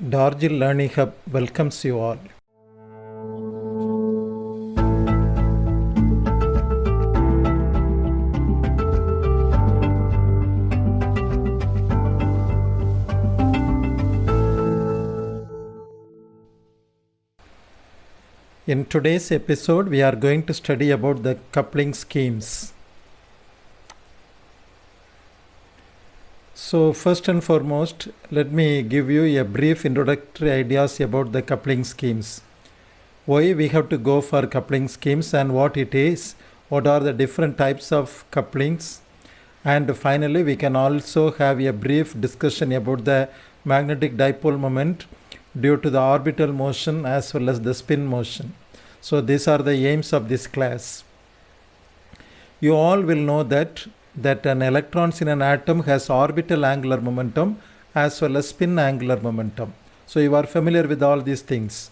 Darjil Learning Hub welcomes you all. In today's episode, we are going to study about the coupling schemes. So first and foremost, let me give you a brief introductory ideas about the coupling schemes. Why we have to go for coupling schemes and what it is, what are the different types of couplings, and finally we can also have a brief discussion about the magnetic dipole moment due to the orbital motion as well as the spin motion. So these are the aims of this class. You all will know that an electron in an atom has orbital angular momentum as well as spin angular momentum. So you are familiar with all these things.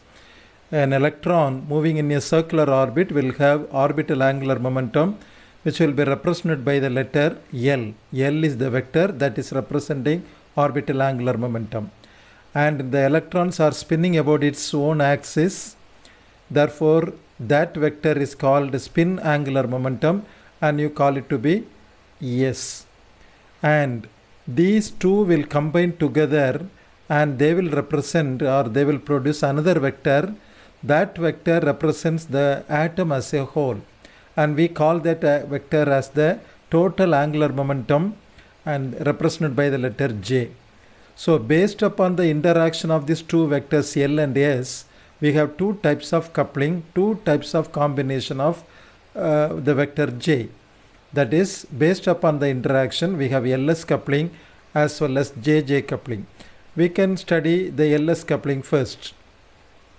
An electron moving in a circular orbit will have orbital angular momentum, which will be represented by the letter L. L is the vector that is representing orbital angular momentum. And the electrons are spinning about its own axis. Therefore, that vector is called spin angular momentum and you call it to be S. And these two will combine together and they will represent or they will produce another vector. That vector represents the atom as a whole. And we call that vector as the total angular momentum and represented by the letter J. So based upon the interaction of these two vectors L and S, we have two types of coupling, two types of combination of the vector J. That is, based upon the interaction, we have LS coupling as well as JJ coupling. We can study the LS coupling first.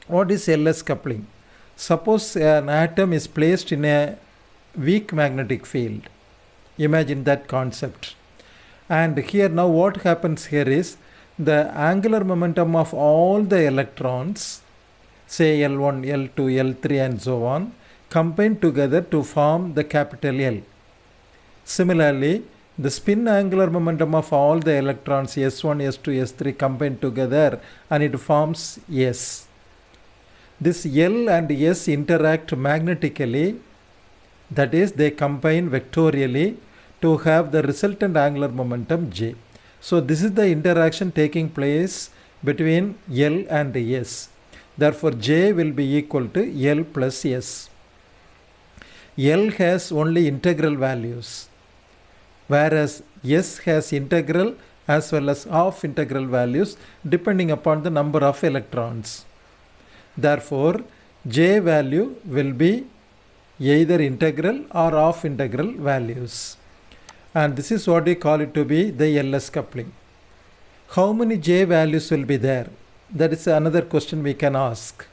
What is LS coupling? Suppose an atom is placed in a weak magnetic field. Imagine that concept. And here now what happens here is the angular momentum of all the electrons, say L1, L2, L3 and so on, combine together to form the capital L. Similarly, the spin angular momentum of all the electrons S1, S2, S3 combine together and it forms S. This L and S interact magnetically, that is, they combine vectorially to have the resultant angular momentum J. So this is the interaction taking place between L and S. Therefore, J will be equal to L plus S. L has only integral values, whereas S has integral as well as half integral values depending upon the number of electrons. Therefore, J value will be either integral or half integral values. And this is what we call it to be the LS coupling. How many J values will be there? That is another question we can ask.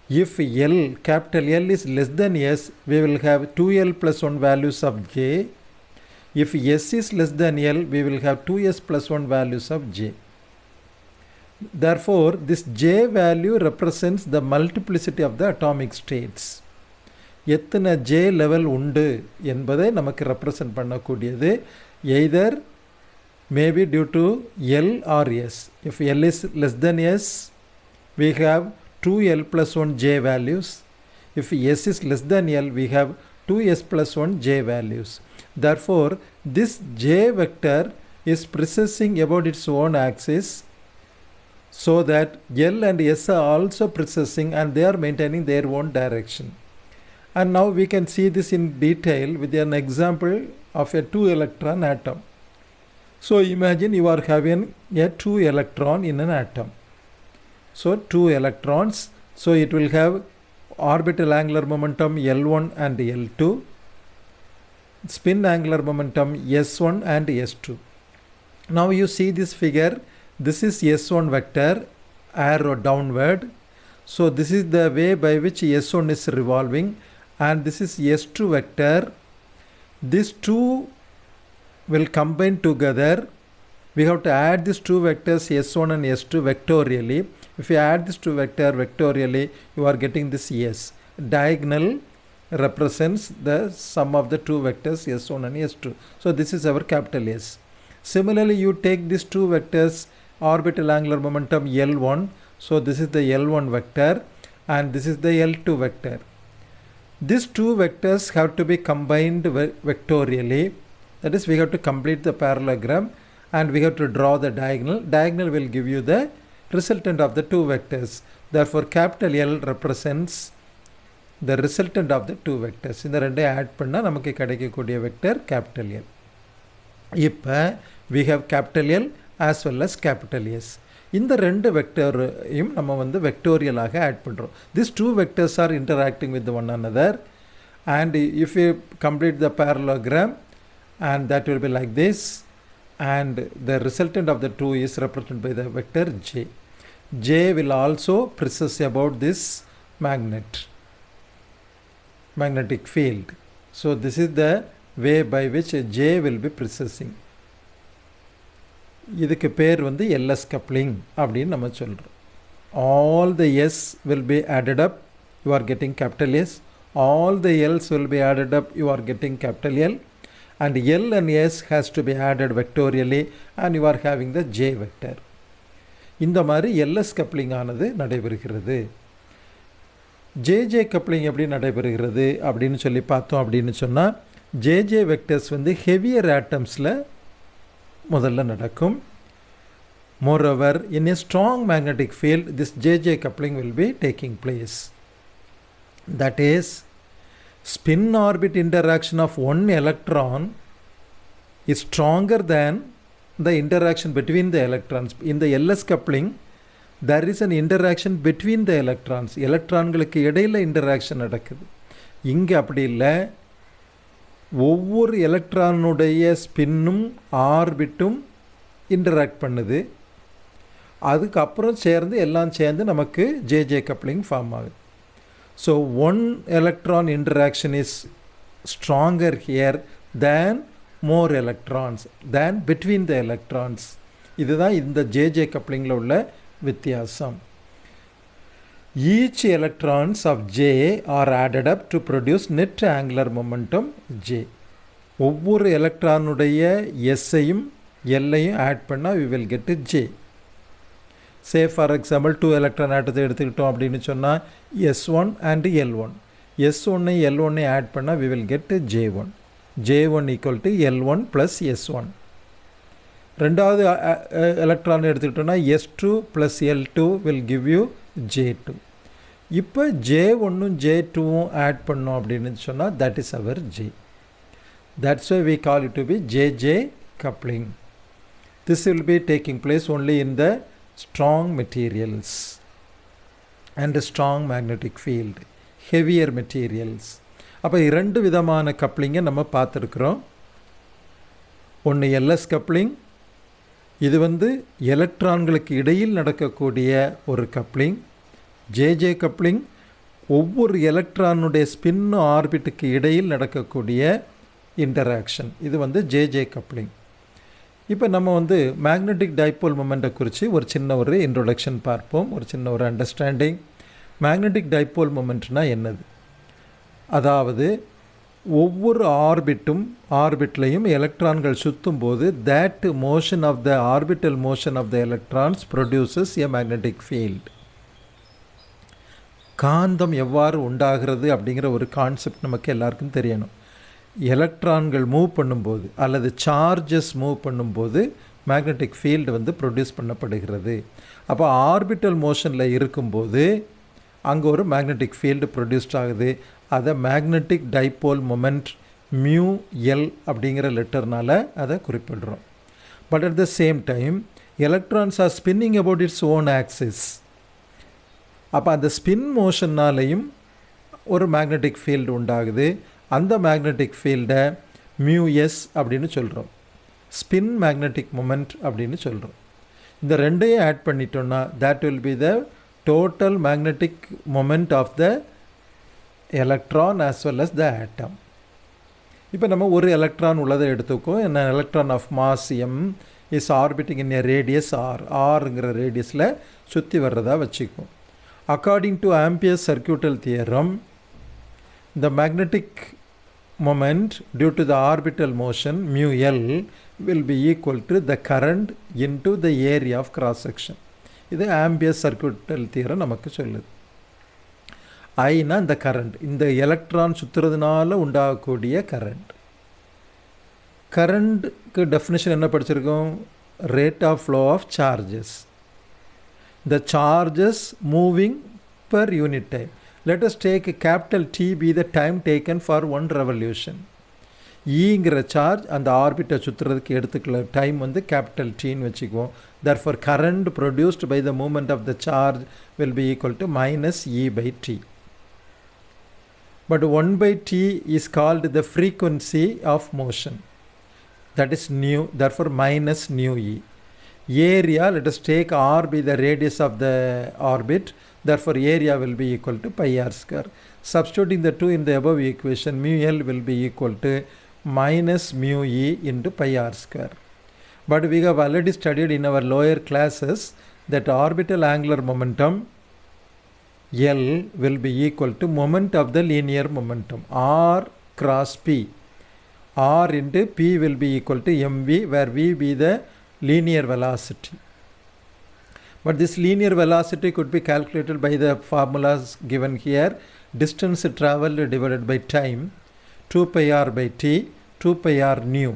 If L, capital L is less than S, we will have 2L plus 1 values of J. If S is less than L, we will have 2S plus 1 values of J. Therefore, this J value represents the multiplicity of the atomic states. எத்தனை J level உண்டு என்பதை நமக்கு represent பண்ணக்கூடியது either maybe due to L or S. If L is less than S, we have 2L plus 1 J values. If S is less than L, we have 2S plus 1 J values. Therefore, this J vector is precessing about its own axis so that L and S are also precessing and they are maintaining their own direction. And now we can see this in detail with an example of a 2-electron atom. So imagine you are having a 2 electron in an atom. So 2 electrons, so it will have orbital angular momentum L1 and L2, spin angular momentum S1 and S2. Now you see this figure, this is S1 vector, arrow downward. So this is the way by which S1 is revolving and this is S2 vector. These two will combine together. We have to add these two vectors S1 and S2 vectorially. If you add these two vectors vectorially, you are getting this S. Diagonal represents the sum of the two vectors S1 and S2. So this is our capital S. Similarly, you take these two vectors orbital angular momentum L1. So this is the L1 vector and this is the L2 vector. These two vectors have to be combined vectorially. That is, we have to complete the parallelogram and we have to draw the diagonal. Diagonal will give you the resultant of the two vectors. Therefore, capital L represents the resultant of the two vectors. இந்த ரெண்டை add பண்ணால் நமக்கு கிடைக்கக்கூடிய vector capital L. இப்போ we have capital L as well as capital S. இந்த ரெண்டு வெக்டரையும் நம்ம வந்து வெக்டோரியலாக ஆட் பண்ணுறோம். These two vectors are interacting with one another and if you complete the parallelogram and that will be like this and the resultant of the two is represented by the vector J. J will also precess about this magnetic field. So this is the way by which J will be precessing. இதுக்கு பேர் வந்து LS coupling அப்படின்னு நம்ம சொல்கிறோம். All the S will be added up, you are getting capital S. All the L's will be added up, you are getting capital L. And L and S has to be added vectorially and you are having the J vector. இந்த மாதிரி LS coupling ஆனது நடைபெறுகிறது. JJ coupling எப்படி நடைபெறுகிறது அப்படின்னு சொல்லி பார்த்தோம் அப்படின்னு சொன்னால் JJ vectors வந்து heavier atomsல முதல்ல நடக்கும். Moreover, in a strong magnetic field, this JJ coupling will be taking place. That is, spin orbit interaction of one electron is stronger than the interaction between the electrons. In the LS coupling, there is an interaction between the electrons. எலக்ட்ரான்களுக்கு இடையில் interaction நடக்குது. இங்கே அப்படி இல்லை. ஒவ்வொரு எலக்ட்ரானுடைய ஸ்பின்னும் ஆர்பிட்டும் interact பண்ணுது. அதுக்கப்புறம் சேர்ந்து எல்லாம் சேர்ந்து நமக்கு ஜேஜே கப்ளிங் ஃபார்ம் ஆகுது. So one electron interaction is stronger here than more electrons than between the electrons. இதுதான் இந்த ஜேஜே கப்ளிங்கில் உள்ள வித்தியாசம். Each electrons of J are added up to produce net angular momentum J. ஒவ்வொரு எலக்ட்ரானுடைய எஸ்ஸையும் எல்லையும் add பண்ணால் we will get J. Say for example 2 electron ஆட்டத்தை எடுத்துக்கிட்டோம் அப்படின்னு சொன்னால் S1 and L1. S1 L1 add பண்ணால் we will get J1. J1 equal to L1 plus S1. ரெண்டாவது எலக்ட்ரான் எடுத்துக்கிட்டோம்னா S2 plus L2 will give you J2. இப்போ J1ம் J2ம் add பண்ணோம் அப்படின்னு சொன்னால் that is our J. That's why we call it to be JJ coupling. This will be taking place only in the strong materials and a strong magnetic field, heavier materials. அப்போ இரண்டு விதமான கப்ளிங்கை நம்ம பார்த்துருக்குறோம். ஒன்று LS coupling, இது வந்து எலக்ட்ரான்களுக்கு இடையில் நடக்கக்கூடிய ஒரு கப்ளிங். ஜேஜே கப்ளிங் ஒவ்வொரு எலக்ட்ரானுடைய ஸ்பின்னு ஆர்பிட்டுக்கு இடையில் நடக்கக்கூடிய இன்டராக்ஷன். இது வந்து ஜேஜே கப்ளிங். இப்போ நம்ம வந்து மேக்னெட்டிக் டைபோல் மொமெண்ட்டை குறித்து ஒரு சின்ன ஒரு இன்ட்ரொடக்ஷன் பார்ப்போம், ஒரு சின்ன ஒரு அண்டர்ஸ்டாண்டிங். மேக்னெட்டிக் டைபோல் மொமெண்ட்னா என்னது? அதாவது ஒவ்வொரு ஆர்பிட்லையும் எலக்ட்ரான்கள் சுற்றும் போது that motion of the orbital motion of the electrons produces a magnetic field. காந்தம் எவ்வாறு உண்டாகிறது அப்படிங்கிற ஒரு கான்செப்ட் நமக்கு எல்லாருக்கும் தெரியணும். எலக்ட்ரான்கள் மூவ் பண்ணும்போது அல்லது சார்ஜஸ் மூவ் பண்ணும்போது மேக்னெட்டிக் ஃபீல்டு வந்து ப்ரொடியூஸ் பண்ணப்படுகிறது. அப்போ ஆர்பிட்டல் மோஷனில் இருக்கும்போது அங்கே ஒரு மேக்னெட்டிக் ஃபீல்டு ப்ரொடியூஸ்ட் ஆகுது. அதை magnetic dipole moment mu L அப்படிங்கிற லெட்டர்னால் அதை குறிப்பிடுறோம். But at the same time electrons are spinning about its own axis. அப்போ அந்த ஸ்பின் மோஷன்னாலையும் ஒரு மேக்னெட்டிக் ஃபீல்டு உண்டாகுது. அந்த மேக்னெட்டிக் ஃபீல்டை மியூ எஸ் அப்படின்னு சொல்கிறோம், ஸ்பின் மேக்னெட்டிக் மொமெண்ட் அப்படின்னு சொல்கிறோம். இந்த ரெண்டையும் ஆட் பண்ணிட்டோன்னா that will be the total magnetic moment of the electron as well as the atom. இப்போ நம்ம ஒரு எலக்ட்ரான் உள்ளதை எடுத்துக்கோ. என்ன electron of mass m is orbiting in a radius r. rங்கிற ரேடியஸில் சுற்றி வர்றதா வச்சுக்கோ. According to Ampere's circuital theorem, the magnetic moment due to the orbital motion mu L will be equal to the current into the area of cross section. இது ampere சர்க்யூட்டல் theorem நமக்கு சொல்லுது. ஐனா இந்த current, இந்த எலக்ட்ரான் சுற்றுறதுனால உண்டாகக்கூடிய current. கரண்ட்க்கு definition என்ன படிச்சிருக்கோம்? Rate of flow of charges, the charges moving per unit time. Let us take capital T be the time taken for one revolution. ஈங்கிற charge அந்த ஆர்பிட்டை சுற்றுறதுக்கு எடுத்துக்கல டைம் வந்து கேபிட்டல் டீன்னு வச்சுக்குவோம். therefore current produced by the movement of the charge will be equal to minus E by T. But 1 by T is called the frequency of motion, that is nu, therefore minus nu E. Area, let us take R be the radius of the orbit, therefore area will be equal to pi r square. Substituting the 2 in the above equation, mu L will be equal to minus mu E into pi r square. But we have already studied in our lower classes that orbital angular momentum L will be equal to moment of the linear momentum R cross P. R into P will be equal to mv, where v be the linear velocity. But this linear velocity could be calculated by the formulas given here. Distance traveled divided by time, 2 pi r by t, 2 pi r nu.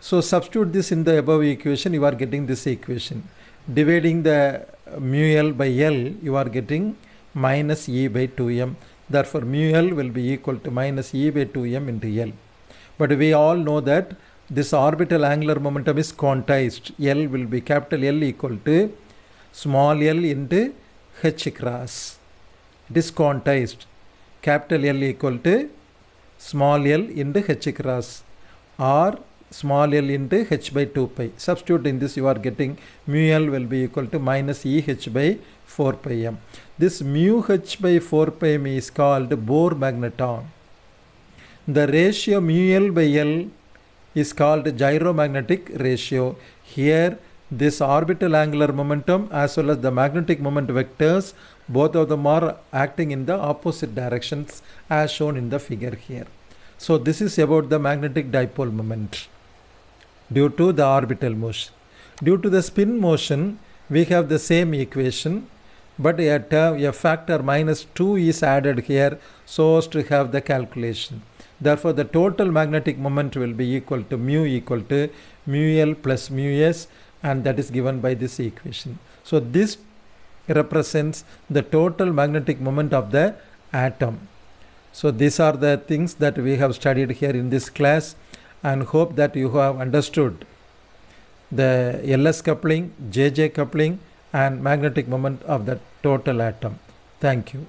So substitute this in the above equation, you are getting this equation. Dividing the mu L by L, you are getting minus E by 2m. Therefore mu L will be equal to minus E by 2m into L. But we all know that this orbital angular momentum is quantized. L will be capital L equal to small l into h cross. It is quantized. Capital L equal to small l into h cross, or small l into h by 2 pi. Substituting this, you are getting mu L will be equal to minus E h by 4 pi m. This mu h by 4 pi m is called Bohr magneton. The ratio mu L by L is called gyromagnetic ratio. Here this orbital angular momentum as well as the magnetic moment vectors, both of them are acting in the opposite directions as shown in the figure here. So this is about the magnetic dipole moment due to the orbital motion. Due to the spin motion, we have the same equation, but a factor minus 2 is added here so as to have the calculation. Therefore the total magnetic moment will be equal to mu L plus mu s, and that is given by this equation. So this represents the total magnetic moment of the atom. So these are the things that we have studied here in this class, and hope that you have understood the LS coupling, JJ coupling, and magnetic moment of the total atom. Thank you.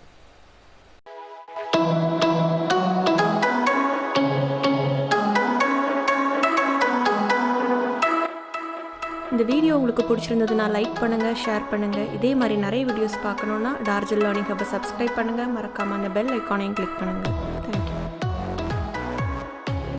இந்த video உங்களுக்கு பிடிச்சிருந்ததுன்னா like பண்ணுங்கள், share பண்ணுங்கள். இதே மாதிரி நிறைய videos பார்க்கணுன்னா டார்ஜில் learning ஹப்பை subscribe பண்ணுங்கள். மறக்காமல் அந்த பெல் ஐக்கானையும் கிளிக் பண்ணுங்கள். தேங்க்யூ.